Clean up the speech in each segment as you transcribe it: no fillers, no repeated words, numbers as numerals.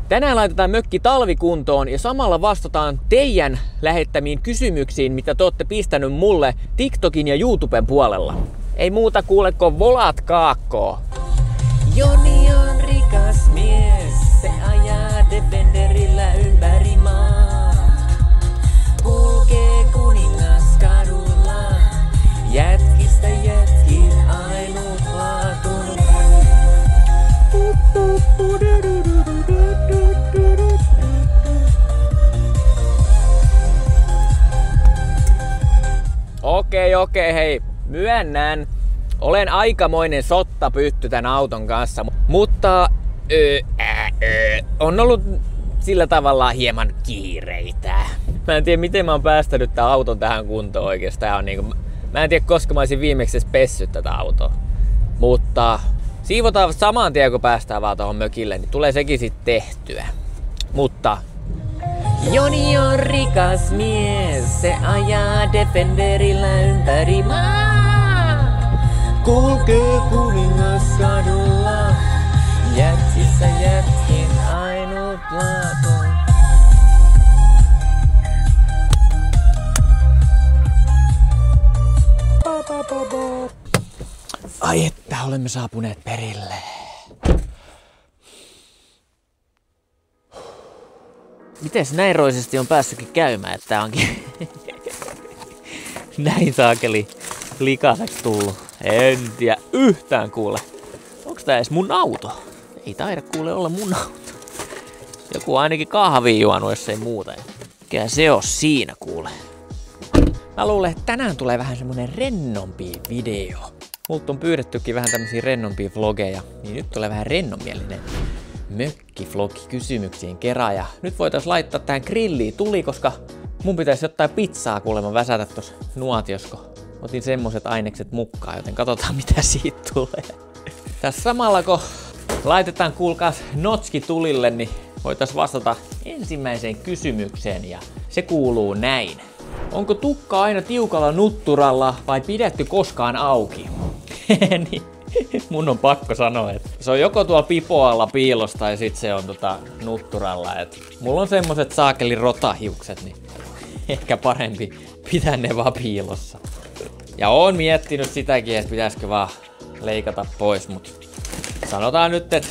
Tänään laitetaan mökki talvikuntoon ja samalla vastataan teidän lähettämiin kysymyksiin, mitä te olette pistänyt mulle TikTokin ja YouTuben puolella. Ei muuta kuule kuin volat kaakkoo. Joni on rikas mies, se ajaa Defenderillä ympäri maa. Kulkee kuningaskadulla, jätkistä jätkin ainutlaatuinen. Okei, hei, myönnän. Olen aikamoinen sottapytty tän auton kanssa, mutta on ollut sillä tavalla hieman kiireitä. Mä en tiedä miten mä oon päästänyt tän auton tähän kuntoon oikeastaan. Mä en tiedä koska mä olisin viimeksi pessyt tätä autoa. Mutta siivotaan saman tien kun päästään vaan tohon mökille, niin tulee sekin sit tehtyä. Mutta Joni on rikas mies, se ajaa Defenderillä ympäri maa. Kulkee kuningaskadulla, jätsissä jätkin ainutlaatuinen. Ai että olemme saapuneet perille. Mites näin roisesti on päässytkin käymään, että tää onkin näin saakeli likaseksi tullut. En tiedä yhtään kuule. Onks tää edes mun auto? Ei taida kuule olla mun auto. Joku ainakin kahvia juonut, jos ei muuta. Mikä se on siinä kuule. Mä luulen, että tänään tulee vähän semmonen rennompi video. Multa on pyydettykin vähän tämmösiä rennompia vlogeja, niin nyt tulee vähän rennomielinen mökkivlogi kysymyksien kerran. Ja nyt voitais laittaa tähän grilliin tuli, koska mun pitäisi jotain pizzaa kuulemma väsätä tossa nuotiosko. Otin semmoset ainekset mukaan, joten katsotaan mitä siitä tulee. Tässä samalla kun laitetaan kuulkaas notski tulille, niin voitais vastata ensimmäiseen kysymykseen ja se kuuluu näin. Onko tukka aina tiukalla nutturalla vai pidetty koskaan auki? Niin, mun on pakko sanoa, että se on joko tuolla pipoalla piilossa tai sit se on nutturalla. Et mulla on semmoset saakeli rotahiukset, niin ehkä parempi pitää ne vaan piilossa. Ja oon miettinyt sitäkin, että pitäisikö vaan leikata pois, mut sanotaan nyt, että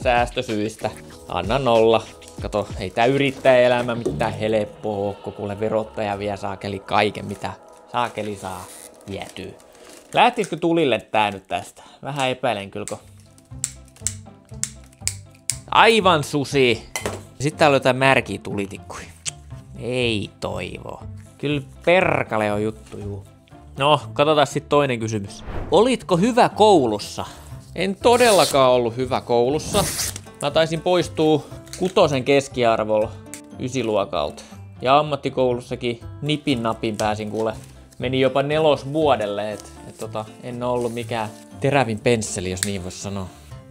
säästösyistä. Anna 0. Kato, ei tää yrittäjäelämä mitään helppoa oo, kun kuule verottaja vie saakeli kaiken, mitä saakeli saa vietyä. Lähtisikö tulille tää nyt tästä? Vähän epäilen kyllä, aivan susi. Sitten täällä on jotain märkiä tulitikkuja. Ei toivo. Kyllä perkale on juttu, juu. No, katsotaan sitten toinen kysymys. Olitko hyvä koulussa? En todellakaan ollut hyvä koulussa. Mä taisin poistua 6 keskiarvolla 9 luokalta. Ja ammattikoulussakin nipin napin pääsin kuule. Meni jopa 4. vuodelle, en oo ollut mikään terävin pensseli, jos niin vois sanoa.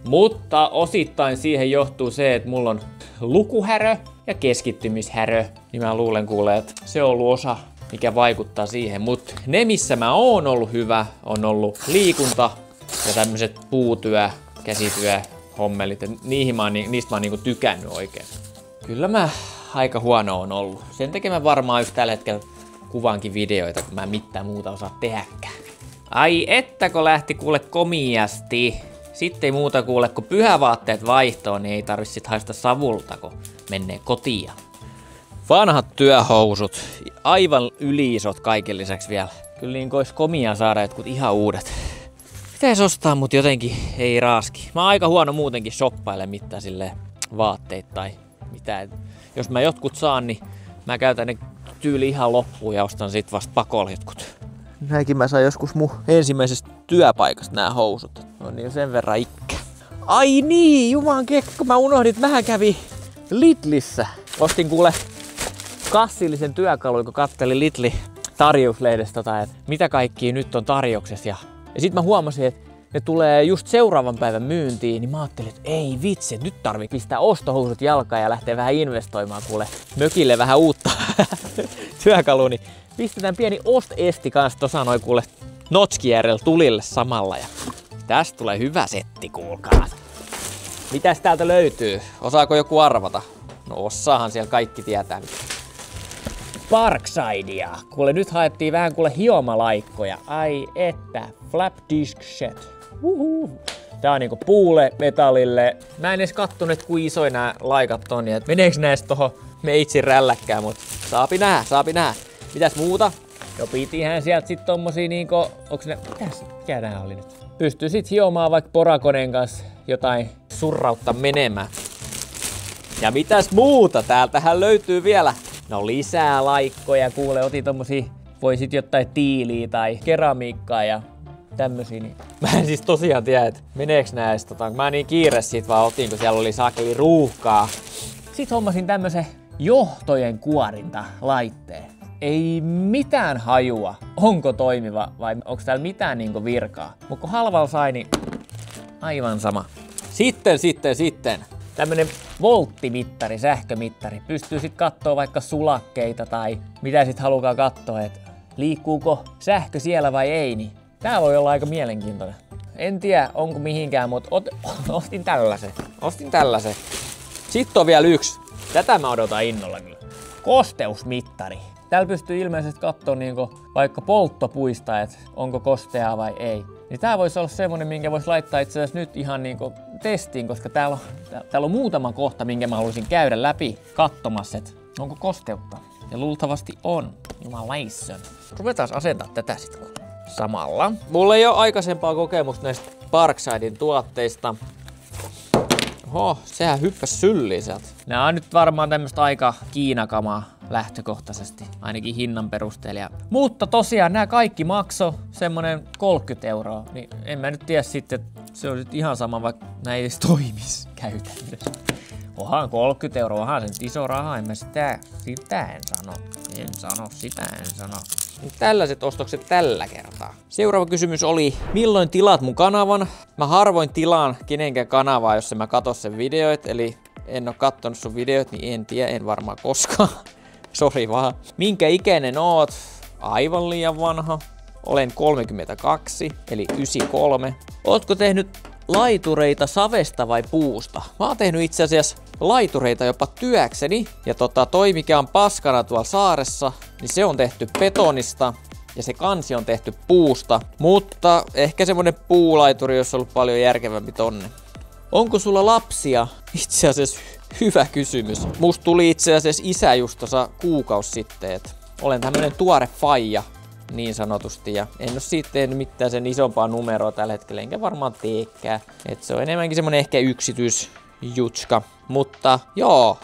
Mutta osittain siihen johtuu se, että mulla on lukuhärö ja keskittymishärö. Niin mä luulen kuule, että se on ollut osa, mikä vaikuttaa siihen. Mut ne missä mä oon ollut hyvä, on ollut liikunta ja tämmöset puutyö, käsityö, hommelit. Niistä mä oon niinku tykännyt oikein. Kyllä mä aika huono on ollut. Sen takia mä varmaan just tällä hetkellä kuvaankin videoita, kun mä en mitään muuta osaa tehdäkään. Ai ettäkö lähti kuule komiasti. Sitten ei muuta kuule, kun pyhävaatteet vaihtoon, niin ei tarvitse sit haista savulta, kun menee kotiin. Vanhat työhousut, aivan yliisot kaiken lisäksi vielä. Kyllä niin olisi komia saada jotkut ihan uudet. Pitäis ostaa, mut jotenkin ei raaski. Mä oon aika huono muutenkin shoppaile mitään silleen vaatteet tai mitään. Jos mä jotkut saan, niin mä käytän ne tyyli ihan loppuun ja ostan sit vasta pakolla jotkut. Näinkin mä sain joskus mun ensimmäisestä työpaikasta nää housut. On niin sen verran ikkä. Ai niin, juman kekko, mä unohdin, että mähän kävin Lidlissä. Ostin kuule kassillisen työkalun, kun kattelin Lidli tarjouslehdestä, että mitä kaikkia nyt on tarjouksessa. Ja sit mä huomasin, että ne tulee just seuraavan päivän myyntiin, niin mä ajattelin, että ei vitsi, että nyt tarvii pistää ostohousut jalkaan ja lähteä vähän investoimaan kuule mökille vähän uutta työkalua. Niin pistetään pieni ost-esti kanssa tossa noin kuule notskijärjellä tulille samalla ja tästä tulee hyvä setti, kuulkaa. Mitäs täältä löytyy? Osaako joku arvata? No osaahan siellä kaikki tietää. Parksidea. Kuule nyt haettiin vähän hiomalaikkoja. Ai että. Flap disk set. Tää on niinku puulle, metallille. Mä en edes kattonut, ku isoja nää laikat on. Ja meneekö näistä tohon meitsin rälläkkään, mut saapi nää. Mitäs muuta? Jo pitihän sieltä sit tommosia niinku... Onks ne... Mikä nää oli nyt? Pystyy sit hiomaan vaikka porakoneen kanssa jotain surrautta menemään. Ja mitäs muuta? Täältähän löytyy vielä. No lisää laikkoja. Kuule, otin tommosia... Voi sit jotain tiiliä tai keramiikkaa ja... tämmösiä, niin mä en siis tosiaan tiedä, että meneeks nää edes mä niin kiire siitä vaan otin, kun siellä oli saakeli ruuhkaa. Sitten hommasin tämmösen johtojen kuorinta laitteen. Ei mitään hajua, onko toimiva vai onko täällä mitään niinku virkaa. Mutta kun halvalla sai, niin aivan sama. Sitten. Tämmönen volttimittari, sähkömittari. Pystyy sit kattoo vaikka sulakkeita tai mitä sit halukaa katsoa, että liikkuuko sähkö siellä vai ei. Niin tää voi olla aika mielenkiintoinen. En tiedä onko mihinkään, mutta ostin tällaisen. Sitten on vielä yksi. Tätä mä odotan innolla kyllä. Kosteusmittari. Täällä pystyy ilmeisesti katsoa niinku vaikka polttopuista, että onko kosteaa vai ei. Niin tää voisi olla semmonen, minkä voisi laittaa itse asiassa nyt ihan niinku testiin, koska täällä on muutama kohta, minkä mä haluaisin käydä läpi katsomassa, että onko kosteutta. Ja luultavasti on. Jumalaisen. Ruvetaan asentaa tätä sit samalla. Mulla ei ole aikaisempaa kokemusta näistä Parksidein tuotteista. Oho, sehän hyppäs sylliin sieltä. Nää on nyt varmaan tämmöstä aika Kiinakamaa lähtökohtaisesti, ainakin hinnan perusteella. Mutta tosiaan nämä kaikki makso semmonen 30 €, niin en mä nyt tiedä sitten, että se on nyt ihan sama, vaikka nää ei edes toimis käytännössä. Ohan 30 €, onhan se nyt iso raha, en mä sitä en sano. Tällaiset ostokset tällä kertaa. Seuraava kysymys oli, milloin tilaat mun kanavan? Mä harvoin tilaan kenenkään kanavaa, jos mä katso sen videoit, eli en oo kattonut sun videoit, niin en tiedä, en varmaan koskaan. Sori vaan. Minkä ikäinen oot? Aivan liian vanha. Olen 32, eli 93. Ootko tehnyt laitureita savesta vai puusta? Mä oon tehnyt itse asiassa laitureita jopa työkseni. Ja toi mikä on paskana tuolla saaressa, niin se on tehty betonista. Ja se kansi on tehty puusta. Mutta ehkä semmonen puulaituri olisi ollut paljon järkevämpi tonne. Onko sulla lapsia? Itse asiassa hyvä kysymys. Musta tuli itse asiassa isä just tuossa kuukausi sitten. Et olen tämmönen tuore faija niin sanotusti. Ja en oo siitä tehnyt mitään sen isompaa numeroa tällä hetkellä. Enkä varmaan teekään. Et se on enemmänkin semmonen ehkä yksityisjutska. Mutta joo,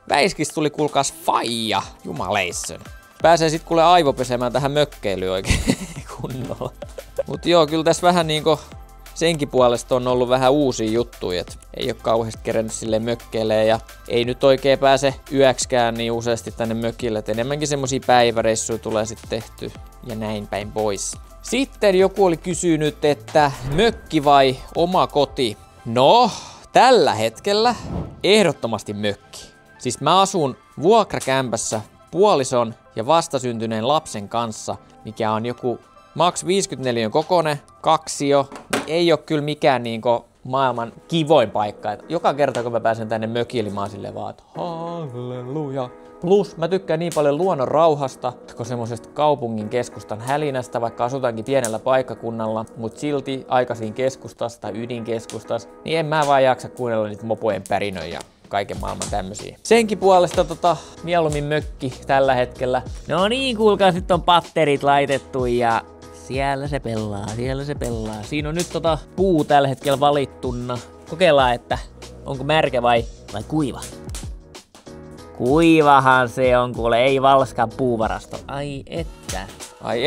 Väiskistä tuli kuulkaas faija. Jumaleissön. Pääsee sit kuule aivopesemään tähän mökkeilyyn oikein kunnolla. Mut joo, kyllä tässä vähän niinku senkin puolesta on ollut vähän uusia juttuja, et ei oo kauheasti kerennyt silleen mökkeilee ja ei nyt oikein pääse yöksikään niin useasti tänne mökille, et enemmänkin semmosia päiväreissuja tulee sitten tehty ja näin päin pois. Sitten joku oli kysynyt, että mökki vai oma koti? No, tällä hetkellä ehdottomasti mökki. Siis mä asun vuokrakämpässä puolison ja vastasyntyneen lapsen kanssa, mikä on joku maks 54 kokoinen, kaksio, niin ei oo kyllä mikään niinku maailman kivoin paikka. Et joka kerta kun mä pääsen tänne mökille, mä oon silleen vaan, että halleluja. Plus mä tykkään niin paljon luonnon rauhasta, kuin semmosesta kaupungin keskustan hälinästä, vaikka asutaankin pienellä paikkakunnalla, mut silti aikaisin keskustassa tai ydinkeskustassa, niin en mä vaan jaksa kuunnella niitä mopojen pärinöjä. Kaiken maailman tämmösiä. Senkin puolesta mieluummin mökki tällä hetkellä. No niin, kuulkaa, nyt on patterit laitettu ja siellä se pelaa. Siinä on nyt puu tällä hetkellä valittuna. Kokeillaan, että onko märkä vai kuiva. Kuivahan se on, kuule, ei Valskan puuvarasto. Ai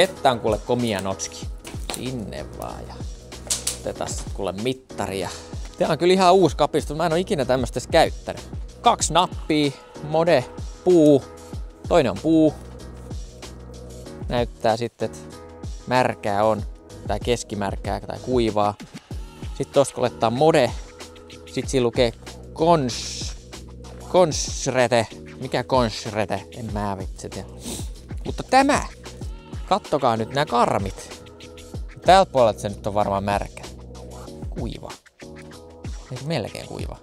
että on kuule komia notski. Sinne vaan ja otetaan sit kuule mittaria. Tää on kyllä ihan uusi kapisto, mä en oo ikinä tämmöstä edes käyttänyt. 2 nappia, mode, puu, toinen on puu. Näyttää sitten, että märkää on, tai keskimärkää tai kuivaa. Sitten tossa kun laittaa mode, sit siinä lukee konsrete. Mikä konsrete? En mä vitsi tiedä. Mutta tämä, kattokaa nyt nämä karmit. Täältä puolelta se nyt on varmaan märkä. Kuiva. Melkein kuiva.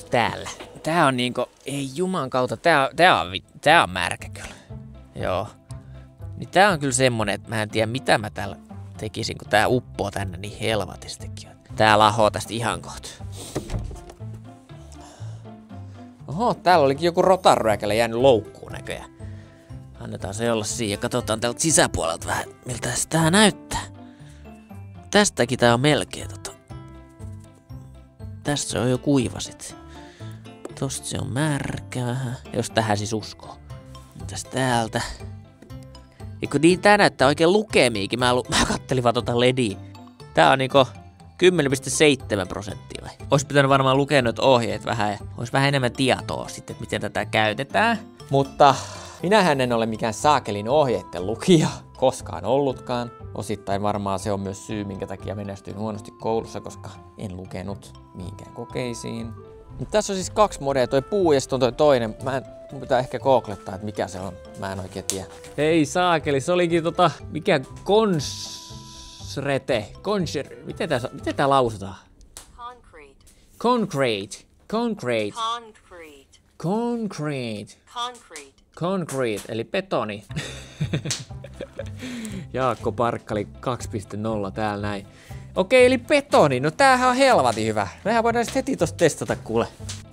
Täällä. Tää on niinku, ei juman kautta, tää on märkä kyllä. Joo. Niin tää on kyllä semmonen, että mä en tiedä mitä mä täällä tekisin, kun tää uppoo tänne niin helvatistikin. Tää lahoo tästä ihan kohta. Oho, täällä olikin joku rotanryökällä jäänyt loukkuun näköjään. Annetaan se olla siinä ja katsotaan täältä sisäpuolelta vähän, miltä tää näyttää. Tästäkin tää on melkein Tästä se on jo kuiva sit. Tosta se on märkä vähän, jos tähän siis uskoo. Mitäs täältä? Eikö niin tää näyttää oikein lukemiikin? Mä kattelin vaan LEDiä. Tää on niinku 10,7% vai? Ois pitänyt varmaan lukea noita ohjeet vähän ja ois vähän enemmän tietoa sitten, miten tätä käytetään. Mutta minähän en ole mikään saakelin ohjeiden lukija koskaan ollutkaan. Osittain varmaan se on myös syy, minkä takia menestyin huonosti koulussa, koska en lukenut mihinkään kokeisiin. Mutta tässä on siis 2 modea, toi puu ja sitten on toi toinen. Mun pitää ehkä googlettaa, että mikä se on. Mä en oikein tiedä. Hei saakeli, se olikin mikä miten tää lausutaan? Concrete, eli betoni. Jaakko Parkkali 2.0 täällä näin. Okei, eli betoni. No tämähän on helvati hyvä. Mehän voidaan sitten heti tosta testata, kuule.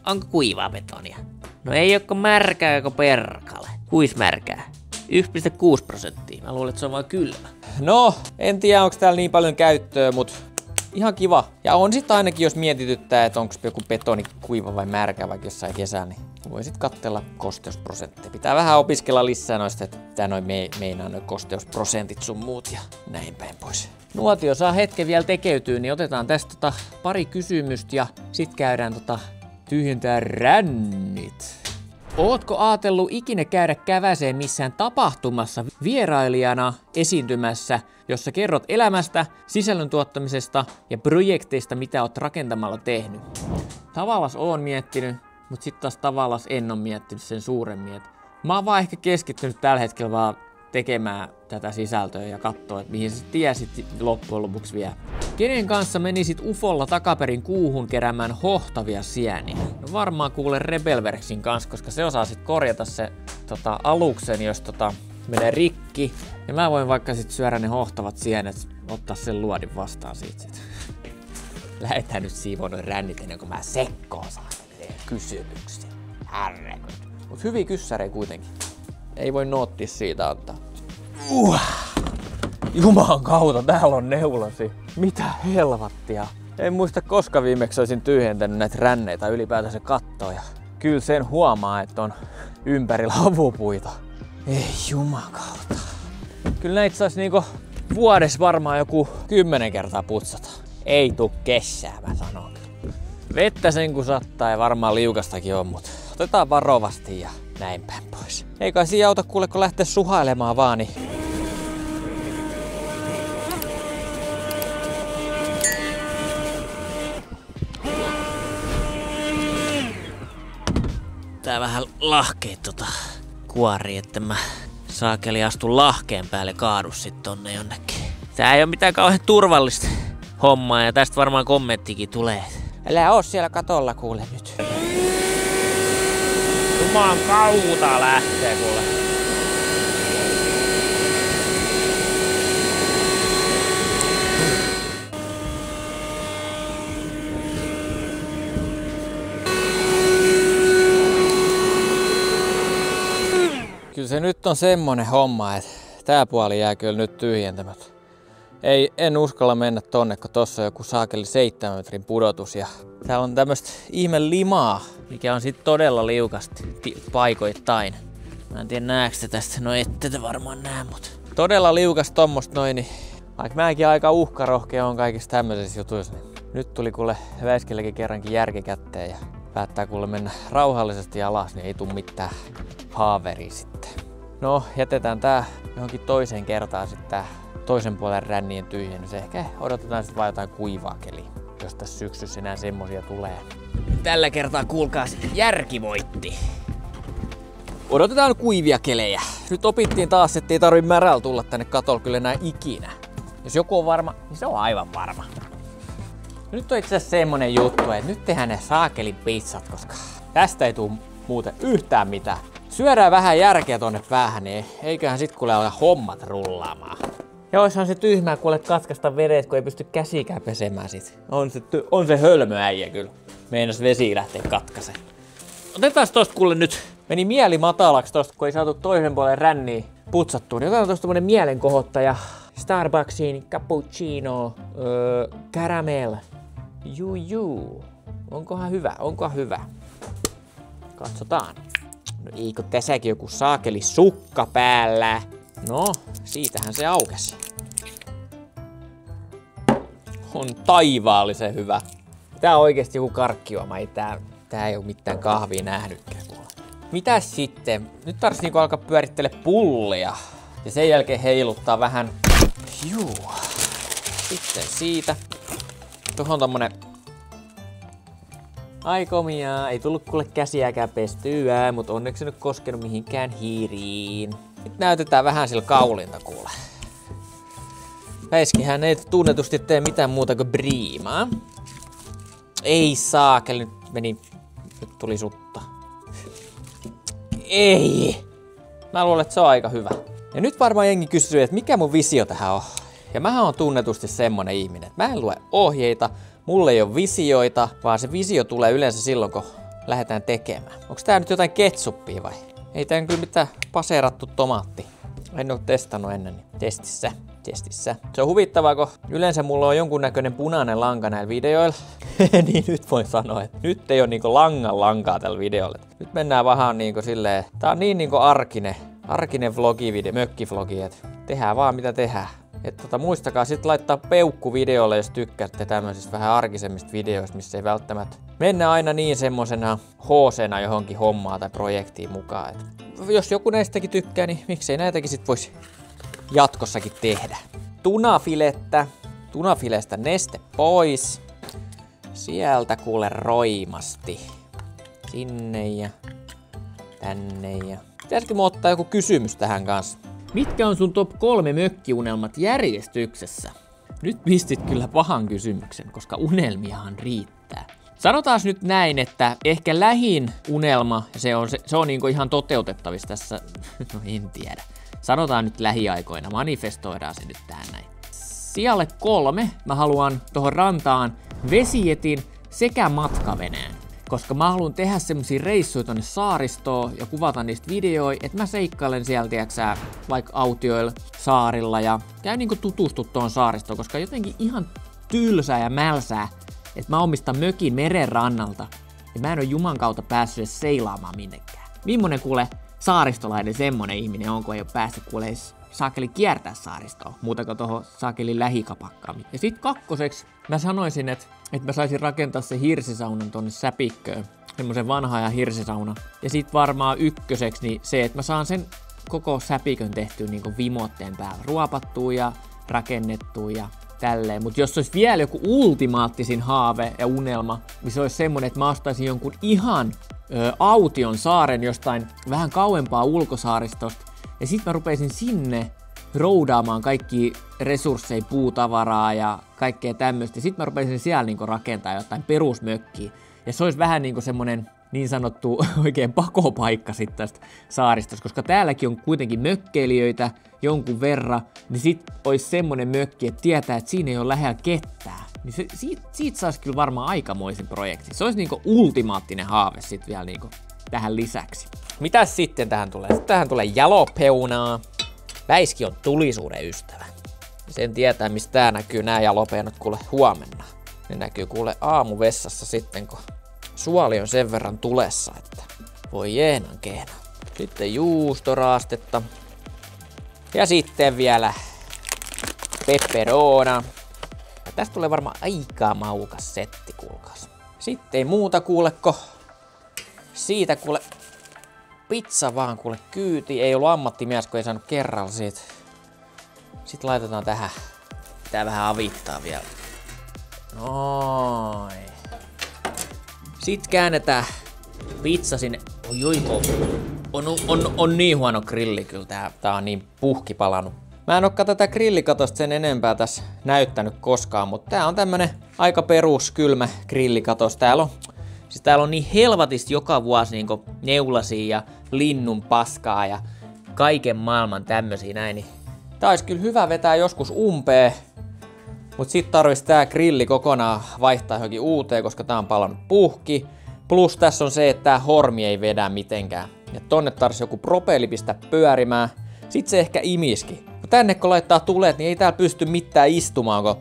Onko kuivaa betonia? No ei oo märkää joko perkale. Kuis märkää? 1,6%. Mä luulen, että se on vaan kylmä. No, en tiedä onko täällä niin paljon käyttöä, mut ihan kiva. Ja on sit ainakin, jos mietityttää, että onko joku betoni kuiva vai märkä vaikka jossain kesällä, niin voisit katsella kosteusprosentteja. Pitää vähän opiskella lisää noista, että mitä meinaa noi kosteusprosentit sun muut ja näin päin pois. Nuotio saa hetken vielä tekeytyä, niin otetaan tästä pari kysymystä ja sit käydään tyhjentää rännit. Ootko ajatellut ikinä käydä käväseen missään tapahtumassa vierailijana esiintymässä, jossa kerrot elämästä, sisällön tuottamisesta ja projekteista, mitä oot rakentamalla tehnyt? Tavallaan oon miettinyt, mutta sitten taas tavallaan en oo miettinyt sen suuremmin. Mä oon vaan ehkä keskittynyt tällä hetkellä vaan tekemään tätä sisältöä ja katsoa, että mihin sä tiesit loppujen lopuksi vielä. Kenen kanssa menisit ufolla takaperin kuuhun keräämään hohtavia sieniä? No varmaan kuule Rebelwerksin kanssa, koska se osaa sit korjata se aluksen, jos menee rikki. Ja mä voin vaikka sit syödä ne hohtavat sienet, ottaa sen luodin vastaan siitä sit. Lähetään nyt siivoon noin rännit ennen kuin mä sekkoon saan kysymyksiä. Härrekö. Mut hyviä kyssäreitä kuitenkin. Ei voi noottia siitä antaa. Jumalan kautta, täällä on neulasi. Mitä helvattia. En muista koska viimeksi olisin tyhjentänyt näitä ränneitä ylipäätänsä kattoja. Kyllä sen huomaa, että on ympärillä havupuita. Ei jumalan kautta. Kyllä näitä saisi niinku vuodessa varmaan joku 10 kertaa putsata. Ei tuu kessää, mä sanon. Vettä sen kun sattaa ja varmaan liukastakin on, mutta otetaan varovasti ja näin päin pois. Ei kai siinä auta kuule, kun lähtee suhailemaan vaan, niin tää vähän lahkeet kuori, että mä saakeli astu lahkeen päälle kaadu sit tonne jonnekin. Tää ei oo mitään kauhean turvallista hommaa ja tästä varmaan kommenttikin tulee. Älä oo siellä katolla kuule nyt. Jumalan kautta lähtee kuule. Kyllä se nyt on semmonen homma, että tää puoli jää kyllä nyt tyhjentämättä. En uskalla mennä tonne, kun tossa on joku saakeli 7 metrin pudotus ja täällä on tämmöstä ihme limaa, mikä on sit todella liukasti paikoittain. Mä en tiedä näetkö te tästä, no ette te varmaan näe, mut todella liukas tommosta noin, niin vaikka mäkin aika uhkarohkea on kaikissa tämmöisissä jutuissa, niin nyt tuli kuule Väiskellekin kerrankin järki kätteen ja päättää kuule mennä rauhallisesti alas, niin ei tuu mitään haaveria sitten. No, jätetään tää johonkin toiseen kertaan sitten tää toisen puolen rännien tyhjennys. Ehkä odotetaan sitten vaan jotain kuivaa keliä, jos tässä syksyssä enää semmosia tulee. Tällä kertaa kuulkaas, järki voitti. Odotetaan kuivia kelejä. Nyt opittiin taas, ettei tarvi märällä tulla tänne katolle kyllä enää ikinä. Jos joku on varma, niin se on aivan varma. Nyt on itse asiassa semmonen juttu, että nyt tehdään ne saakelin pizzat, koska tästä ei tuu muuten yhtään mitään. Syödään vähän järkeä tonne päähän, niin eiköhän sit kuule alkaa hommat rullaamaan. Ja oishan se tyhmää kuule katkaista vedet, kun ei pysty käsikään pesemään sit. On se hölmö äijä kyllä. Meinas vesi lähtee katkaise. Otetaan tosta kuule nyt. Meni mieli matalaksi tosta, kun ei saatu toisen puolen ränniä putsattua. Niin otetaan tosta tommonen mielenkohottaja. Starbucksin cappuccino caramel. Juu. Onkohan hyvä? Onkohan hyvä? Katsotaan. No eikö tässäkin joku saakeli sukka päällä? No, siitähän se aukesi. On taivaallisen hyvä. Tää on oikeesti joku karkkijuoma. Tää ei oo mitään kahvia nähnytkään. Mitäs sitten? Nyt tarvitsisi niinku alkaa pyörittele pullia. Ja sen jälkeen heiluttaa vähän. Juu. Sitten siitä. Tuohon tommonen. Ai komiaa, ei tullut kuule käsiäkään pestyä, mutta onneksi nyt koskenut mihinkään hiiriin. Nyt näytetään vähän sillä kaulinta kuule. Väiskihän ei tunnetusti tee mitään muuta kuin briimaa. Ei saakeli, nyt tuli sutta. Ei! Mä luulen, että se on aika hyvä. Ja nyt varmaan jengi kysyy, että mikä mun visio tähän on. Ja mähän on tunnetusti semmonen ihminen, että mä en lue ohjeita, mulle ei ole visioita, vaan se visio tulee yleensä silloin, kun lähdetään tekemään. Onks tää nyt jotain ketsuppia vai? Ei tää kyllä mitään paseerattu tomaatti. En oo testannut ennen, niin testissä. Se on huvittavaa, kun yleensä mulla on jonkunnäköinen punainen lanka näillä videoilla. Niin nyt voin sanoa, että nyt ei oo niinku lankaa tällä videolla. Nyt mennään vähän niinku silleen, tää on niin niinku arkinen vlogivideo, mökkivlogi, että tehdään vaan mitä tehdään. Että muistakaa sit laittaa peukku videolle, jos tykkäätte tämmöisistä vähän arkisemmista videoista, missä ei välttämättä mennä aina niin semmosena hoosena johonkin hommaan tai projektiin mukaan. Et jos joku näistäkin tykkää, niin miksei näitäkin sit voisi jatkossakin tehdä. Tunafilestä neste pois. Sieltä kuule roimasti. Sinne ja tänne ja... Pitäisikö mä ottaa joku kysymys tähän kanssa? Mitkä on sun top 3 mökkiunelmat järjestyksessä? Nyt pistit kyllä pahan kysymyksen, koska unelmiahan riittää. Sanotaan nyt näin, että ehkä lähin unelma, se on niinku ihan toteutettavissa tässä, no en tiedä. Sanotaan nyt lähiaikoina, manifestoidaan se nyt tähän näin. Sijalle 3 mä haluan tohon rantaan vesijetin sekä matkaveneen. Koska mä haluan tehdä semmosia reissuja tonne saaristoon ja kuvata niistä videoja, että mä seikkailen siellä, tiiäksä, vaikka autioilla saarilla ja käyn niinku tutustu tuon saaristoon, koska jotenkin ihan tylsää ja mälsää, että mä omistan mökin meren rannalta ja mä en oo Juman kautta päässyt edes seilaamaan minnekään. Millainen kuule saaristolainen semmonen ihminen on, kun ei oo päässyt kuule edes saakeli kiertää saaristoa, muuta kuin tohon saakeli lähikapakkaan. Ja sit kakkoseksi mä sanoisin, että mä saisin rakentaa se hirsisaunan tonne Säpikköön, semmosen vanhaajan hirsisaunan. Ja sit varmaan ykköseksi niin se, että mä saan sen koko Säpikön tehtyä niinku vimotteen päällä ruopattua ja rakennettua ja tälleen. Mut jos olisi vielä joku ultimaattisin haave ja unelma, niin se olisi semmonen, että mä ostaisin jonkun ihan aution saaren jostain vähän kauempaa ulkosaaristosta. Ja sit mä rupeisin sinne roudaamaan kaikki resursseja, puutavaraa ja kaikkea tämmöistä. Sit mä rupeisin siellä niinku rakentaa jotain perusmökkiä. Ja se olisi vähän niinku semmonen niin sanottu oikein pakopaikka sit tästä saaristosta, koska täälläkin on kuitenkin mökkeilijöitä jonkun verran, niin sit olisi semmonen mökki, että tietää, että siinä ei ole lähellä ketään. Niin siitä saisi kyllä varmaan aikamoisen projektin. Se olisi niinku ultimaattinen haave sit vielä niinku tähän lisäksi. Mitäs sitten tähän tulee? Sitten tähän tulee jalopeunaa. Väiski on tulisuuden ystävä. Sen tietää, mistä tää näkyy nää jalopeunat kuule huomenna. Ne näkyy kuule aamuvessassa sitten, kun suoli on sen verran tulessa, että voi jeenan kehna. Sitten juustoraastetta. Ja sitten vielä pepperona. Ja tästä tulee varmaan aika maukas setti, kuulkaas. Sitten ei muuta kuuleko. Siitä kuule pizza vaan kuule kyyti. Ei ollut ammattimies, kun ei saanut kerralla siitä. Sitten laitetaan tähän. Pitää vähän avittaa vielä. Noin. Sitten käännetään pizza sinne. Oi, on niin huono grilli kyllä. Tää on niin puhki palannut. Mä en oo tätä grillikatosta sen enempää tässä näyttänyt koskaan, mutta tää on tämmönen aika perus kylmä grillikatos. Täällä on niin helvatisti joka vuosi niinku neulasia ja linnun paskaa ja kaiken maailman tämmösiä näin. Niin tää olisi kyllä hyvä vetää joskus umpeen, mut sit tarvitsisi tää grilli kokonaan vaihtaa johonkin uuteen, koska tää on palannut puhki. Plus tässä on se, että tää hormi ei vedä mitenkään. Ja tonne tarvitsisi joku propelli pistää pyörimään. Sit se ehkä imiski. Tänne kun laittaa tulet, niin ei täällä pysty mitään istumaan, kun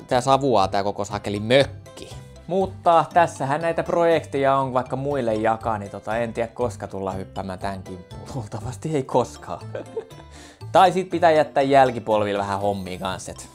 tää savuaa tää koko sakeli mökki. Mutta tässähän näitä projekteja on vaikka muille jakaa, niin en tiedä koska tullaan hyppäämään tän kimppuun. Luultavasti ei koskaan. Tai sit pitää jättää jälkipolville vähän hommia kanssa, et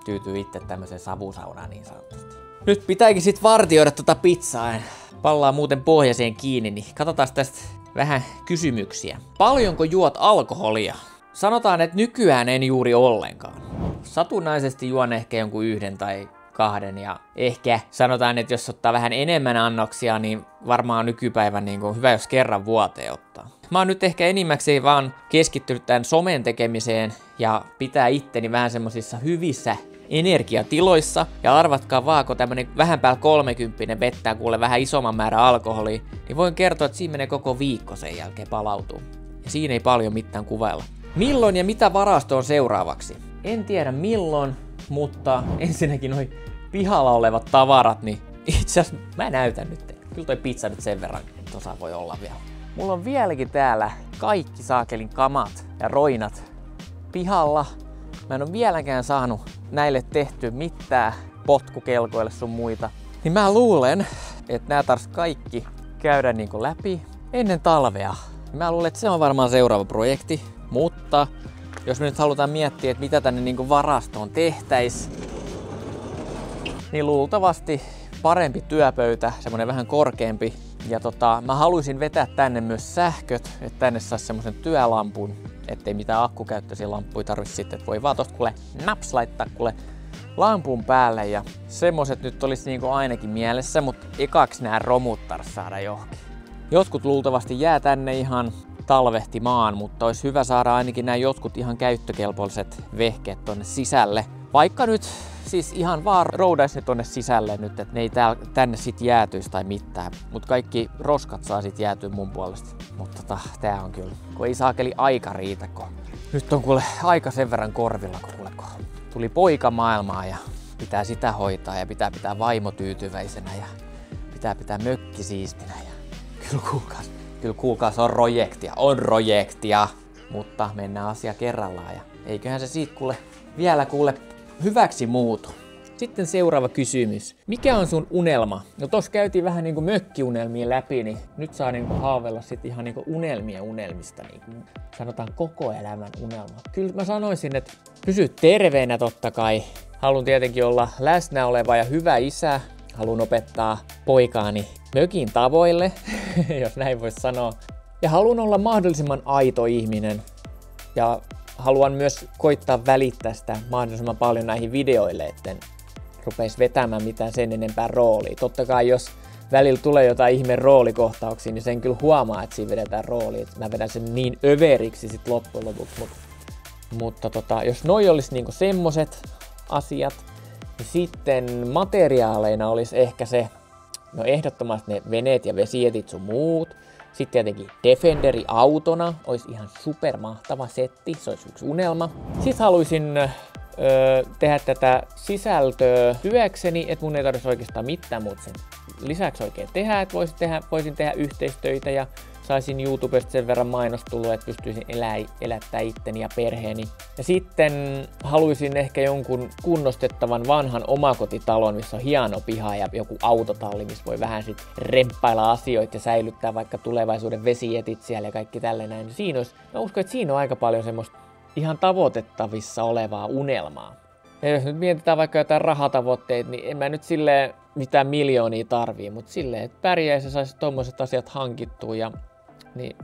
tyytyy itse tämmöiseen savusaunaan niin sanotusti. Nyt pitääkin sit vartioida pizzaa. Pallaa muuten pohjaseen kiinni, niin katsotaan tästä vähän kysymyksiä. Paljonko juot alkoholia? Sanotaan, että nykyään en juuri ollenkaan. Satunnaisesti juon ehkä jonkun 1 tai 2 ja ehkä sanotaan, että jos ottaa vähän enemmän annoksia, niin varmaan nykypäivän niin on hyvä, jos kerran vuoteen ottaa. Mä oon nyt ehkä enimmäkseen vaan keskittynyt tämän somen tekemiseen ja pitää itteni vähän semmosissa hyvissä energiatiloissa. Ja arvatkaa vaan, kun tämmönen vähän päällä 30 vettää kuule vähän isomman määrän alkoholia, niin voin kertoa, että siinä menee koko viikko sen jälkeen palautuu. Ja siinä ei paljon mitään kuvailla. Milloin ja mitä varasto on seuraavaksi? En tiedä milloin, mutta ensinnäkin noi pihalla olevat tavarat, niin itse asiassa mä näytän nyt. Kyllä toi pizza nyt sen verran tosa voi olla vielä. Mulla on vieläkin täällä kaikki saakelin kamat ja roinat pihalla. Mä en oo vieläkään saanut näille tehty mitään potkukelkoille sun muita. Niin mä luulen, että nää tarvitsisi kaikki käydä niinku läpi ennen talvea. Mä luulen, että se on varmaan seuraava projekti. Mutta jos me nyt halutaan miettiä, että mitä tänne niinku varastoon tehtäis, niin luultavasti parempi työpöytä, semmonen vähän korkeampi. Ja mä haluaisin vetää tänne myös sähköt, että tänne saisi semmosen työlampun, ettei mitään akkukäyttöisiä lamppuja tarvitse sitten, että voi vaan tosta kuule naps laittaa kuule lampun päälle ja semmoset nyt olisi niinku ainakin mielessä, mutta ekaksi nää romut tarvitsisi saada johonkin. Jotkut luultavasti jää tänne ihan talvehtimaan, mutta olisi hyvä saada ainakin nämä jotkut ihan käyttökelpoiset vehkeet tonne sisälle. Vaikka nyt siis ihan vaan roudaisi ne tonne sisälle nyt, että ne ei tänne sit jäätyisi tai mitään. Mutta kaikki roskat saa sit jäätyä mun puolesta. Mutta tää on kyllä, kun ei saakeli aika riitä, kun nyt on kuule aika sen verran korvilla, kun tuli poika maailmaa ja pitää sitä hoitaa ja pitää vaimo tyytyväisenä ja pitää mökki siistinä ja kyllä kuulkaas on projektia, mutta mennään asia kerrallaan ja eiköhän se siitä vielä hyväksi muutu. Sitten seuraava kysymys. Mikä on sun unelma? No tossa käytiin vähän niinku mökkiunelmia läpi, niin nyt saa niinku haaveilla sit ihan niinku unelmista. Niinku sanotaan koko elämän unelma. Kyllä mä sanoisin, että pysy terveenä totta kai. Haluan tietenkin olla läsnä oleva ja hyvä isä. Haluan opettaa poikaani mökin tavoille, jos näin voisi sanoa. Ja haluan olla mahdollisimman aito ihminen. Ja haluan myös koittaa välittää sitä mahdollisimman paljon näihin videoille, etten rupeisi vetämään mitään sen enempää roolia. Totta kai jos välillä tulee jotain ihme roolikohtauksia, niin sen kyllä huomaa, että siinä vedetään roolia. Mä vedän sen niin överiksi sit loppujen lopuksi. Mutta jos noi olisi niinku semmoset asiat, niin sitten materiaaleina olisi ehkä se, no ehdottomasti ne veneet ja vesijätit sun muut. Sitten tietenkin Defenderi autona olisi ihan supermahtava setti, se olisi yksi unelma. Sitten haluaisin tehdä tätä sisältöä työkseni, että mun ei tarvitsisi oikeastaan mitään muuta sen lisäksi oikein tehdä, että voisin tehdä yhteistöitä ja saisin YouTubesta sen verran mainostuloa, että pystyisin elättää itteni ja perheeni. Ja sitten haluaisin ehkä jonkun kunnostettavan vanhan omakotitalon, missä on hieno piha ja joku autotalli, missä voi vähän sit remppailla asioita ja säilyttää vaikka tulevaisuuden vesijetit siellä ja kaikki tälleen. Mä uskon, että siinä on aika paljon semmoista ihan tavoitettavissa olevaa unelmaa. Ja jos nyt mietitään vaikka jotain rahatavoitteita, niin en mä nyt silleen mitään miljoonia tarvii, mutta silleen, että pärjäisi ja saisi tommoset asiat hankittua ja niin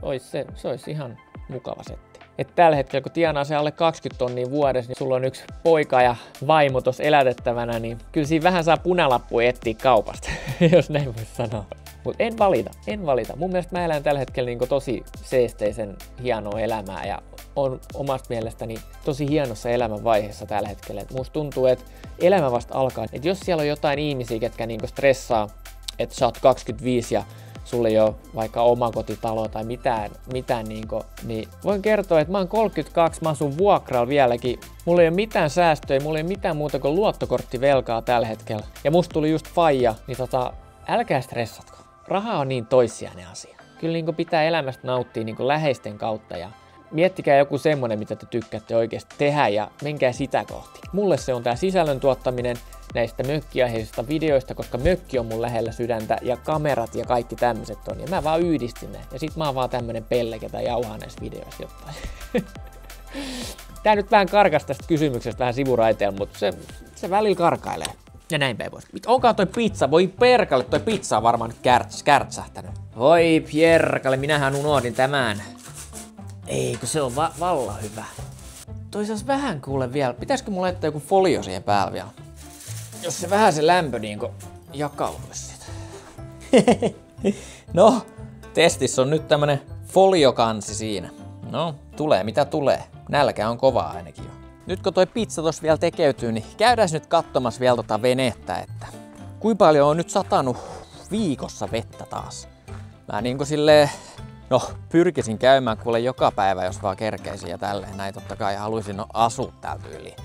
se olisi ihan mukava setti. Et tällä hetkellä kun tienaa se alle 20 tonnia vuodessa, niin sulla on yksi poika ja vaimo tossa elätettävänä, niin kyllä siinä vähän saa punalappuja etsiä kaupasta, jos näin voisi sanoa. Mutta en valita. Mun mielestä mä elän tällä hetkellä niin tosi seesteisen hienoa elämää ja on omasta mielestäni tosi hienossa elämänvaiheessa tällä hetkellä. Et musta tuntuu, että elämä vasta alkaa. Et jos siellä on jotain ihmisiä, ketkä niinku stressaa, että sä oot 25 ja sulla ei ole vaikka omakotitalo tai mitään niin voin kertoa, että mä oon 32, mä asun vuokralla vieläkin. Mulla ei ole mitään säästöjä, mulla ei ole mitään muuta kuin luottokorttivelkaa tällä hetkellä. Ja musta tuli just faija, niin älkää stressatko. Raha on niin toissijainen asia. Kyllä niin pitää elämästä nauttia niin läheisten kautta ja miettikää joku semmonen, mitä te tykkäätte oikeasti tehdä ja menkää sitä kohti. Mulle se on tää sisällön tuottaminen näistä mökkiaiheisista videoista, koska mökki on mun lähellä sydäntä ja kamerat ja kaikki tämmöiset on. Ja mä vaan yhdistin ne. Ja sit mä oon vaan tämmönen pelle, ketä jauhaa näissä videoissa jotain. Tää nyt vähän karkas tästä kysymyksestä vähän sivuraiteella, mutta se välillä karkailee. Ja näin päin pois. Onkaan toi pizza? Voi perkale, toi pizza on varmaan nyt kärtsähtänyt. Voi perkale, minähän unohdin tämän. Ei, kun se on valla hyvä. Toi saas vähän kuule vielä. Pitäisikö mulla laittaa joku folio siihen päälle vielä? Jos se vähän se lämpö niinku jakautuisi sitä. No, testissä on nyt tämmönen foliokansi siinä. No, tulee mitä tulee. Nälkä on kovaa ainakin jo. Nyt kun toi pizza tossa vielä tekeytyy, niin käydään nyt katsomassa vielä tota venettä, että kuinka paljon on nyt satanut viikossa vettä taas. Mä niinku silleen, no pyrkisin käymään kuule joka päivä, jos vaan kerkeisin ja tälleen. Näin totta kai haluaisin asua täällä tyyliin.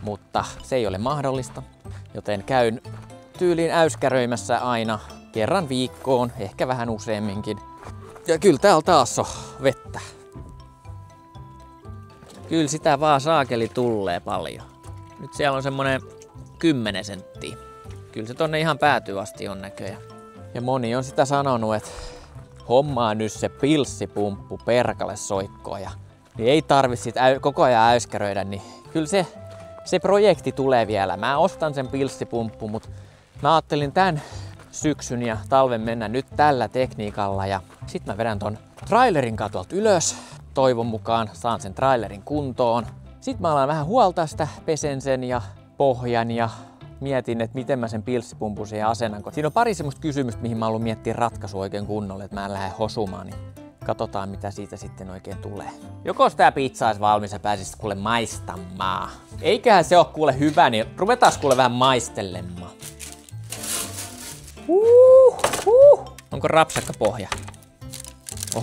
Mutta se ei ole mahdollista, joten käyn tyyliin äyskäröimässä aina kerran viikkoon, ehkä vähän useamminkin. Ja kyllä täällä taas on vettä. Kyllä sitä vaan saakeli tulee paljon. Nyt siellä on semmonen 10 senttiä. Kyllä se tonne ihan päätyy asti on näköjään. Ja moni on sitä sanonut, että hommaa nyt se pilssipumppu perkale soikkoa ja niin ei tarvitse sit koko ajan äyskäröidä, niin kyllä se projekti tulee vielä. Mä ostan sen pilssipumppu, mutta mä ajattelin tän syksyn ja talven mennä nyt tällä tekniikalla ja sit mä vedän ton trailerin katolta ylös. Toivon mukaan saan sen trailerin kuntoon. Sitten mä alan vähän huoltaa sitä, pesen sen ja pohjan ja mietin, että miten mä sen pilssipumpun siihen asennan. Siinä on pari semmoista kysymystä, mihin mä haluan miettiä ratkaisu oikein kunnolla, että mä en lähde hosumaan, niin katsotaan mitä siitä sitten oikein tulee. Jokos tää pizza olisi valmis ja pääsis kuule maistamaan. Eiköhän se oo kuule hyvä, niin ruvetaan kuule vähän maistelemaan. Onko rapsakka pohja?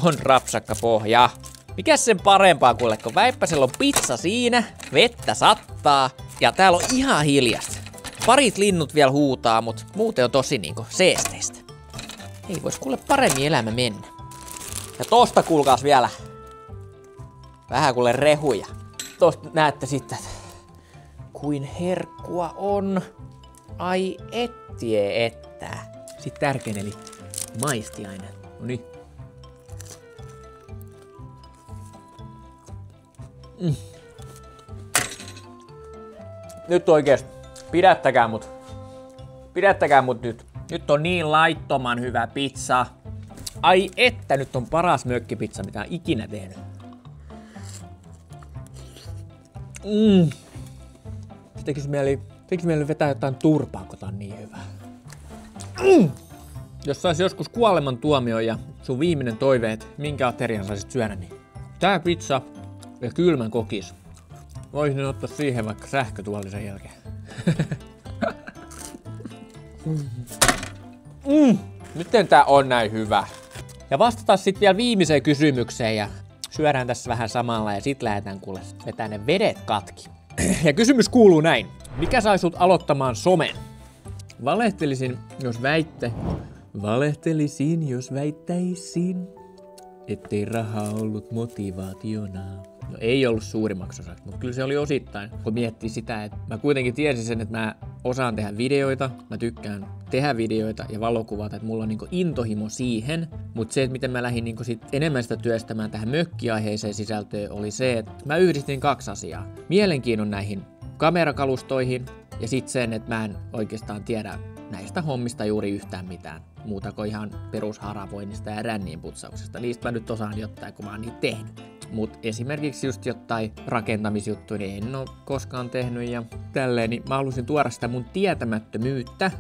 On rapsakka pohja. Mikäs sen parempaa kuule, kun Väippäsellä on pizza siinä, vettä sattaa ja täällä on ihan hiljasta. Parit linnut vielä huutaa, mut muuten on tosi niinku seesteistä. Ei vois kuule paremmin elämä mennä. Ja tosta kuulkaas vielä vähän kuule rehuja. Tosta näette sitten, kuin herkkua on. Ai ettie ettää. Sitten tärkein eli maistiainen. Noniin. Nyt oikeesti, pidättäkää mut nyt. Nyt on niin laittoman hyvä pizza. Ai että, nyt on paras mökkipizza, mitä on ikinä tehnyt. Tekis mieli vetää jotain turpaa, kun tää on niin hyvä. Jos sais joskus kuoleman tuomio ja sun viimeinen toive, että minkä aterian saisit syödä, niin tää pizza ja kylmän kokis. Voisin ottaa siihen vaikka sähkötuolisen jälkeen. Miten tää on näin hyvä? Ja vastataan sitten vielä viimeiseen kysymykseen ja syödään tässä vähän samalla ja sit lähdetään kuule vetää ne vedet katki. Ja kysymys kuuluu näin. Mikä sai sut aloittamaan somen? Valehtelisin, jos väittäisin, ettei rahaa ollut motivaationa. No ei ollut suurimmaksi osaksi, mutta kyllä se oli osittain, kun miettii sitä, että mä kuitenkin tiesin sen, että mä osaan tehdä videoita, mä tykkään tehdä videoita ja valokuvata, että mulla on niinku intohimo siihen, mutta se, että miten mä lähdin niinku sit enemmän sitä työstämään tähän mökkiaiheeseen sisältöön, oli se, että mä yhdistin 2 asiaa. Mielenkiinnon näihin kamerakalustoihin ja sitten sen, että mä en oikeastaan tiedä näistä hommista juuri yhtään mitään. Muuta kuin ihan perusharavoinnista ja rännien putsauksesta. Niistä mä nyt osaan jotain, kun mä oon niitä tehnyt. Mut esimerkiksi just jotain rakentamisjuttuja, niin en oo koskaan tehnyt ja tälleen, niin mä halusin tuoda sitä mun tietämättömyyttä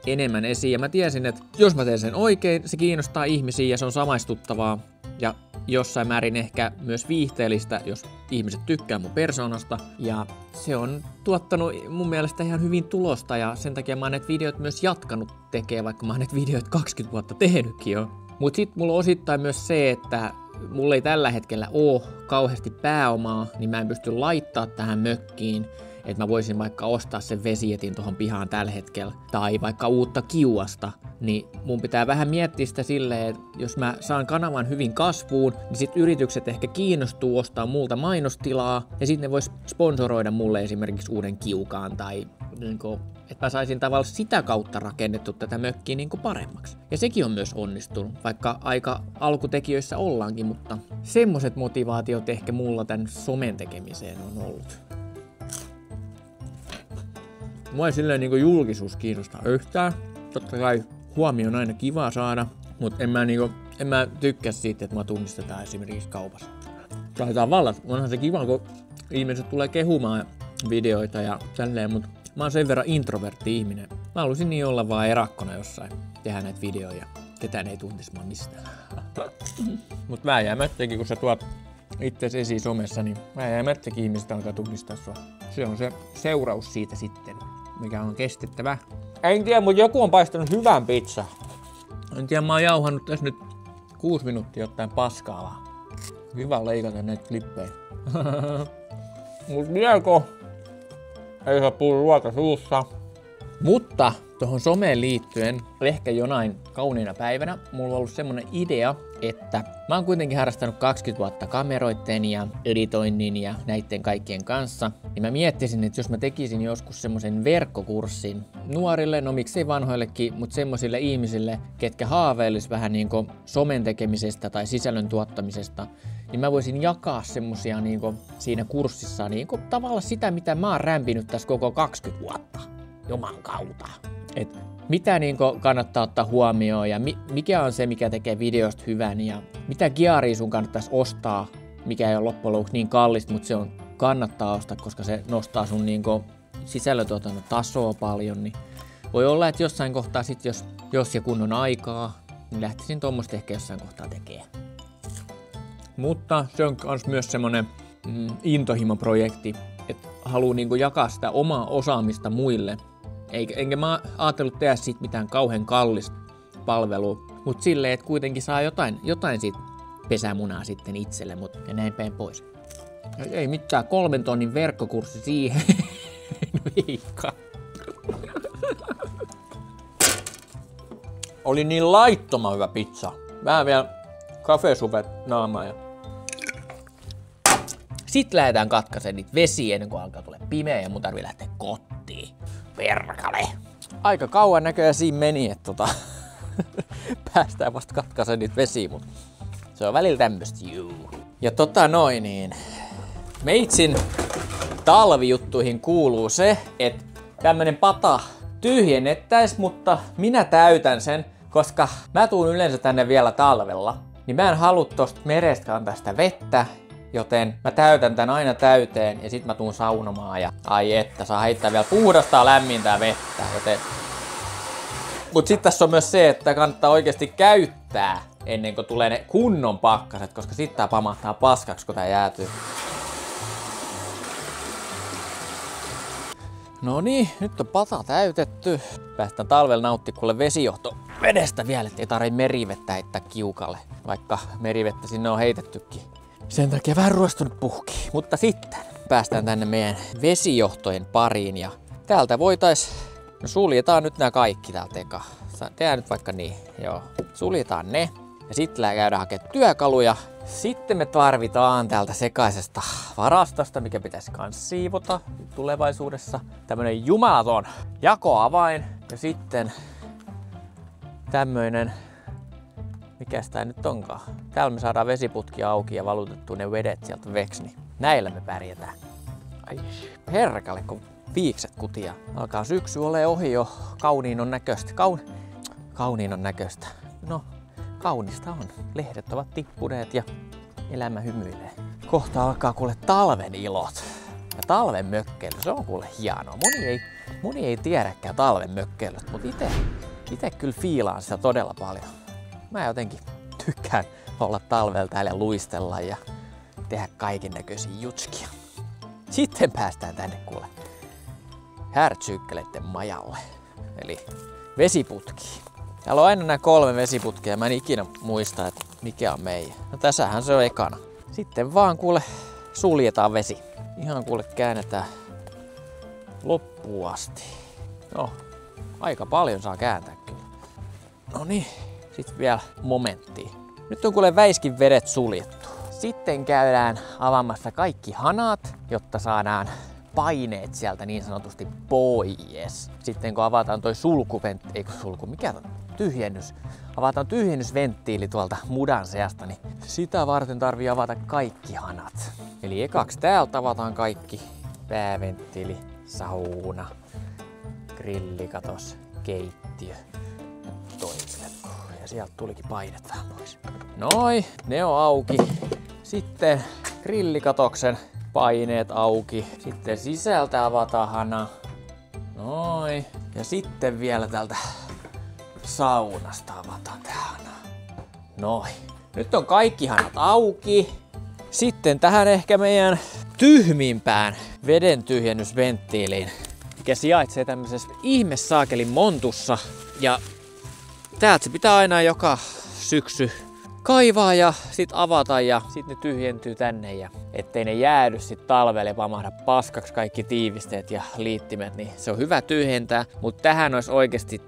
enemmän esiin. Ja mä tiesin, että jos mä teen sen oikein, se kiinnostaa ihmisiä ja se on samaistuttavaa. Ja jossain määrin ehkä myös viihteellistä, jos ihmiset tykkää mun persoonasta. Ja se on tuottanut mun mielestä ihan hyvin tulosta ja sen takia mä oon näitä videoita myös jatkanut tekemään, vaikka mä oon näitä videoita 20 vuotta tehnytkin jo. Mut sit mulla on osittain myös se, että mulla ei tällä hetkellä oo kauheasti pääomaa, niin mä en pysty laittaa tähän mökkiin, että mä voisin vaikka ostaa sen vesietin tuohon pihaan tällä hetkellä, tai vaikka uutta kiuasta, niin mun pitää vähän miettiä sitä silleen, että jos mä saan kanavan hyvin kasvuun, niin sit yritykset ehkä kiinnostuu ostaa multa mainostilaa, ja sitten ne vois sponsoroida mulle esimerkiksi uuden kiukaan, tai niinku, että mä saisin tavallaan sitä kautta rakennettu tätä mökkiä niinku paremmaksi. Ja sekin on myös onnistunut, vaikka aika alkutekijöissä ollaankin, mutta semmoset motivaatiot ehkä mulla tän somen tekemiseen on ollut. Mua ei silleen niinku julkisuus kiinnostaa yhtään. Totta kai huomio on aina kiva saada, mutta en mä tykkää siitä, että mua tunnistetaan esimerkiksi kaupassa. Tai tavallaan onhan se kiva, kun ihmiset tulee kehumaan videoita ja tälleen, mutta mä oon sen verran introvertti ihminen. Mä haluaisin niin olla vaan erakkona jossain, tehdä näitä videoja. Ketään ei tuntisi mua mistään. Mut vääjäämättäkin, kun sä tuot itse esiin somessa, niin vääjäämättäkin ihmiset alkaa tunnistaa sua. Se on se seuraus siitä sitten, mikä on kestettävä. En tiedä, mutta joku on paistanut hyvän pizza. En tiedä, mä oon jauhannut tässä nyt 6 minuuttia jotain paskaa vaan. Hyvä leikata näitä klippejä. Mut vieläkö? Ei saa puhua ruoka suussa. Mutta tuohon someen liittyen, ehkä jonain kauniina päivänä, mulla on ollut semmonen idea, että mä oon kuitenkin harrastanut 20 vuotta kameroitten ja editoinnin ja näitten kaikkien kanssa, niin mä miettisin, että jos mä tekisin joskus semmosen verkkokurssin nuorille, no miksei vanhoillekin, mutta semmosille ihmisille, ketkä haaveilis vähän niinku somen tekemisestä tai sisällön tuottamisesta, niin mä voisin jakaa semmosia niinku siinä kurssissa niinku tavallaan sitä, mitä mä oon rämpinyt tässä koko 20 vuotta. Juman kautta. Et mitä niinku kannattaa ottaa huomioon ja mikä on se, mikä tekee videosta hyvän ja mitä gearia sun kannattaisi ostaa, mikä ei ole loppujen lopuksi niin kallista, mutta se on kannattaa ostaa, koska se nostaa sun niinku sisällötuotannon tasoa paljon. Niin voi olla, että jossain kohtaa sit, jos ja kun on aikaa, niin lähtisin tuommoista ehkä jossain kohtaa tekemään. Mutta se on myös semmonen intohimoprojekti, että haluaa niinku jakaa sitä omaa osaamista muille. Enkä mä ajatellut tehdä siitä mitään kauhean kallista palvelua, mutta silleen, että kuitenkin saa jotain siitä pesämunaa sitten itselle, ja näin päin pois. Ei mitään 3 tonnin verkkokurssi siihen. Viikka. Oli niin laittoman hyvä pizza. Vähän vielä kafesuvet naamaa ja sitten lähdetään katkaiseen niitä vesiä ennen kuin alkaa tulla pimeä ja mun tarvii lähteä kotiin. Perkale! Aika kauan näköjään siinä meni, että päästään vasta katkaiseen niitä vesiä, mutta se on välillä tämmöstä juu. Ja meitsin talvijuttuihin kuuluu se, että tämmönen pata tyhjennettäis, mutta minä täytän sen, koska mä tuun yleensä tänne vielä talvella. Niin mä en halua tosta merestä kantaa sitä vettä, joten mä täytän tän aina täyteen ja sit mä tuun saunomaan ja ai että saa heittää vielä puhdasta lämmintää vettä, joten. Mut sit tässä on myös se, että kannattaa oikeasti käyttää ennen kuin tulee ne kunnon pakkaset, koska sit tää pamahtaa paskaksi kun tää jäätyy. No niin, nyt on pata täytetty. Päästään talvella nauttimaan kuule vesijohto vedestä vielä, ettei tarvitse merivettä heittää kiukalle, vaikka merivettä sinne on heitettykin. Sen takia vähän ruostunut puhki. Mutta sitten päästään tänne meidän vesijohtojen pariin ja täältä suljetaan nyt nämä kaikki täältä eka. Tehdään nyt vaikka niin, joo. Suljetaan ne ja sitten käydään hakemaan työkaluja. Sitten me tarvitaan täältä sekaisesta varastosta, mikä pitäisi kans siivota tulevaisuudessa. Tämmönen jumalaton jakoavain ja sitten tämmöinen, mikäs tää nyt onkaan. Täällä me saadaan vesiputki auki ja valutettua ne vedet sieltä veksi, niin näillä me pärjätään. Ai herkale, kun viikset kutia. Alkaa syksy ole ohi jo, kauniin on näköistä. Kauniin on näköistä. No, kaunista on. Lehdet ovat tippuneet ja elämä hymyilee. Kohta alkaa kuule talven ilot. Ja talven mökkeily, se on kuule hienoa. Moni ei tiedäkään talven mökkeilystä, mutta ite kyllä fiilaan sitä todella paljon. Mä jotenkin tykkään olla talvella täällä luistella ja tehdä kaiken näköisiä jutskia. Sitten päästään tänne kuule Härtsyykkeleiden majalle, eli vesiputkiin. Täällä on aina nämä 3 vesiputkea ja mä en ikinä muista, että mikä on meidän. No tässähän se on ekana. Sitten vaan kuule suljetaan vesi. Ihan kuule käännetään loppuun asti. No, aika paljon saa kääntää kyllä. No niin, sitten vielä momenttiin. Nyt on kuule väiskin vedet suljettu. Sitten käydään avaamassa kaikki hanat, jotta saadaan paineet sieltä niin sanotusti pois. Sitten kun avataan toi tyhjennys. Avataan tyhjennysventtiili tuolta mudan seasta, niin sitä varten tarvii avata kaikki hanat. Eli ekaksi täältä avataan kaikki. Pääventtiili, sauna, grillikatos, keittiö ja toiset. Ja sieltä tulikin painet vähän pois. Noi, ne on auki. Sitten grillikatoksen paineet auki. Sitten sisältä avataan hana. Noi. Ja sitten vielä tältä saunasta avataan tää hana. Noi. Nyt on kaikki hanat auki. Sitten tähän ehkä meidän tyhmimpään veden tyhjennysventtiiliin, mikä sijaitsee tämmöisessä ihmessaakelin montussa. Ja täältä se pitää aina joka syksy kaivaa ja sit avata ja sit ne tyhjentyy tänne ja ettei ne jäädy sit talvelle ja pamahda paskaksi kaikki tiivisteet ja liittimet, niin se on hyvä tyhjentää, mutta tähän olisi oikeasti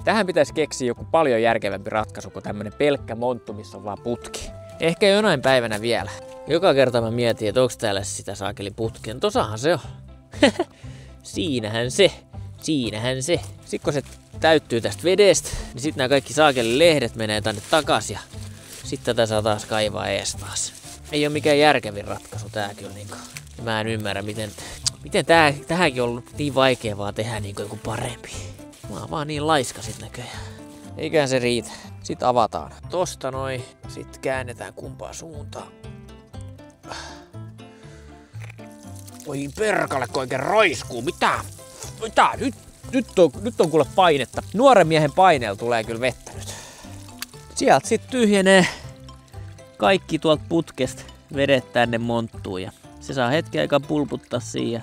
tähän pitäisi keksiä joku paljon järkevämpi ratkaisu kuin tämmönen pelkkä monttu, missä on vaan putki. Ehkä jonain päivänä vielä. Joka kerta mä mietin, että onko täällä sitä saakelin putkea. No tosahan se on. Siinähän se. Sitten kun se täyttyy tästä vedestä, niin sitten nämä kaikki saakelin lehdet menee tänne takas ja sitten tätä saa taas kaivaa ees taas. Ei ole mikään järkevin ratkaisu tää kyllä niinku. Mä en ymmärrä miten tähänkin on ollut niin vaikea vaan tehdä niinku joku parempi. Mä oon vaan niin laiska sit näköjään. Eiköhän se riitä. Sitten avataan tosta noin. Sitten käännetään kumpaan suuntaan. Oi perkale, kun oikein roiskuu. Mitä? Nyt on kuule painetta. Nuoren miehen paineella tulee kyllä vettä nyt. Sieltä sitten tyhjenee kaikki tuolta putkesta vedet tänne monttuun. Ja se saa hetken aikaa pulputtaa siihen.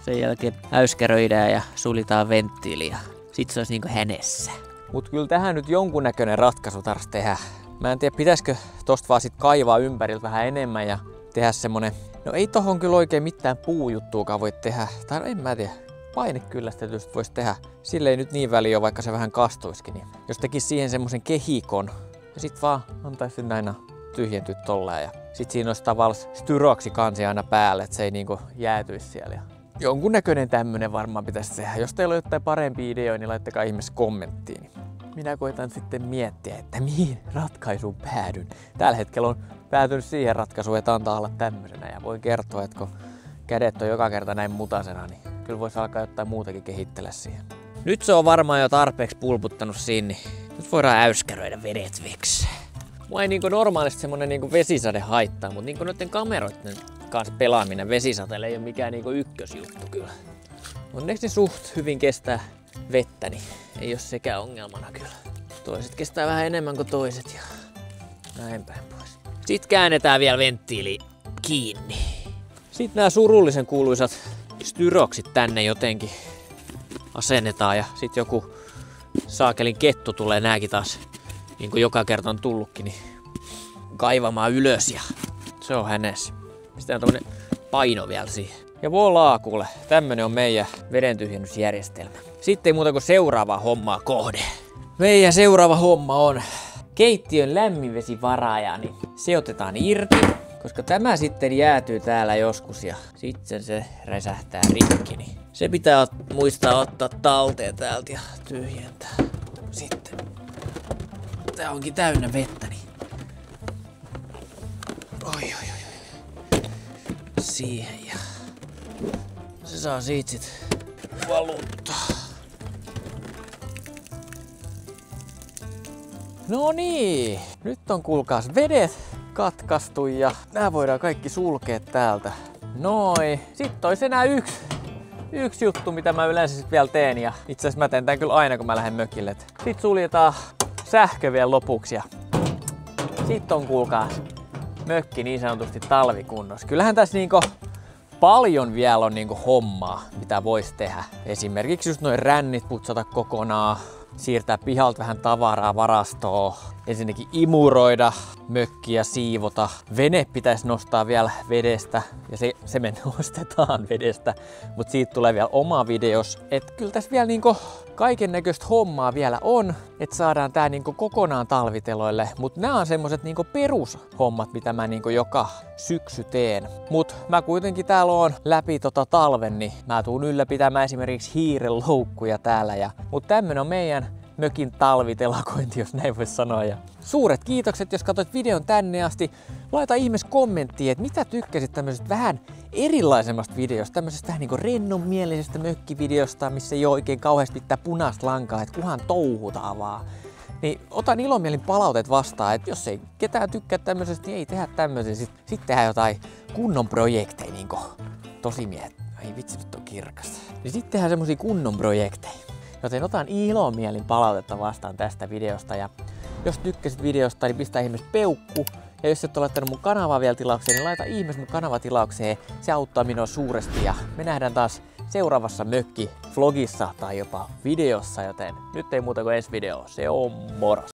Sen jälkeen äyskäröidään ja sulitaan venttiili. Ja sit se olisi niinku hänessä. Mut kyllä tähän nyt jonkunnäköinen ratkaisu tarvitsisi tehdä. Mä en tiedä, pitäisikö tosta vaan sit kaivaa ympäriltä vähän enemmän ja tehdä semmonen... No ei tohon kyllä oikein mitään puujuttuakaan voi tehdä. Tai en mä tiedä. Painekyllästetystä voisi tehdä. Sille ei nyt niin väliä, vaikka se vähän kastuisikin. Niin jos tekisi siihen semmosen kehikon ja sit vaan antaisi näin tyhjentyä tolleen. Ja sit siinä olisi tavallaan styroksi kansi aina päälle, että se ei niinku jäätyisi siellä. Jonkunnäköinen tämmönen varmaan pitäisi tehdä. Jos teillä on jotain parempia ideoita, niin laittakaa ihmeessä kommenttiin. Niin minä koitan sitten miettiä, että mihin ratkaisuun päädyn. Tällä hetkellä on päätynyt siihen ratkaisuun, että antaa olla tämmöisenä. Ja voin kertoa, että kun kädet on joka kerta näin mutasena, niin kyllä voisi alkaa jotain muutakin kehittellä siihen. Nyt se on varmaan jo tarpeeksi pulputtanut siinä, niin nyt voidaan äyskäröidä vedet veksi. Mua ei normaalisti semmonen vesisade haittaa, mutta noiden kameroiden kanssa pelaaminen vesisateella ei ole mikään ykkösjuttu kyllä. Onneksi ne suht hyvin kestää vettä, niin ei ole sekään ongelmana kyllä. Toiset kestää vähän enemmän kuin toiset ja näin päin pois. Sitten käännetään vielä venttiili kiinni. Sitten nämä surullisen kuuluisat styroksit tänne jotenkin asennetaan ja sitten joku saakelin kettu tulee nääkin taas, niin kuin joka kerta on tullutkin, niin kaivamaan ylös ja se on hänessä. Sitten on tommonen paino vielä siihen. Ja voilaa kuule, tämmönen on meidän vedentyhjennysjärjestelmä. Sitten ei muuta kuin seuraava hommaa kohde. Meidän seuraava homma on keittiön lämminvesivaraaja, niin se otetaan irti, koska tämä sitten jäätyy täällä joskus ja sitten se räsähtää rikki. Niin se pitää muistaa ottaa talteen täältä ja tyhjentää. Sitten tää onkin täynnä vettä, niin oi. Siihen ja se saa siitä sit valuttaa. No niin, nyt on kuulkaas vedet katkaistu ja nää voidaan kaikki sulkea täältä. Noi. Sitten olisi enää yksi juttu, mitä mä yleensä sit vielä teen ja itse asiassa mä teen tän kyllä aina kun mä lähden mökille. Sitten suljetaan sähkö vielä lopuksi ja Sitten on kuulkaa mökki niin sanotusti talvikunnossa. Kyllähän tässä niinku paljon vielä on niinku hommaa, mitä voisi tehdä. Esimerkiksi just noin rännit putsata kokonaan, siirtää pihalta vähän tavaraa varastoon, ensinnäkin imuroida mökkiä, siivota. Vene pitäisi nostaa vielä vedestä ja se me nostetaan vedestä, mutta siitä tulee vielä oma videos. Et kyllä tässä vielä niinku kaiken näköistä hommaa vielä on, että saadaan tää niinku kokonaan talviteloille, mutta nämä on semmoset niinku perushommat, mitä mä niinku joka syksy teen. Mut mä kuitenkin täällä on läpi talven, niin mä tuun ylläpitämään esimerkiksi hiirenloukkuja täällä. Mut tämmönen on meidän mökin talvitelakointi, jos näin voisi sanoa. Ja suuret kiitokset, jos katsoit videon tänne asti. Laita ihmeessä kommenttiin, että mitä tykkäsit tämmöisestä vähän erilaisemmasta videosta, tämmöisestä vähän niinku rennonmielisestä mökkivideosta, missä ei ole oikein kauheasti pitää punaista lankaa, että kuhan touhutaan vaan. Niin otan ilomielin palautet vastaan, että jos ei ketään tykkää tämmöisestä, niin ei tehdä tämmöisiä. Sitten tehdään jotain kunnon projekteja, niinku tosi miehet. Ai vitsi, nyt on kirkasta. Niin sitten tehdään semmosia kunnon projekteja. Joten otan ilomielin palautetta vastaan tästä videosta. Ja jos tykkäsit videosta, niin pistä ihmeessä peukku. Ja jos et ole laittanut mun kanavaa vielä tilaukseen, niin laita ihmeessä mun kanava tilaukseen. Se auttaa minua suuresti. Ja me nähdään taas seuraavassa mökki-vlogissa tai jopa videossa. Joten nyt ei muuta kuin ensi video. Se on moro!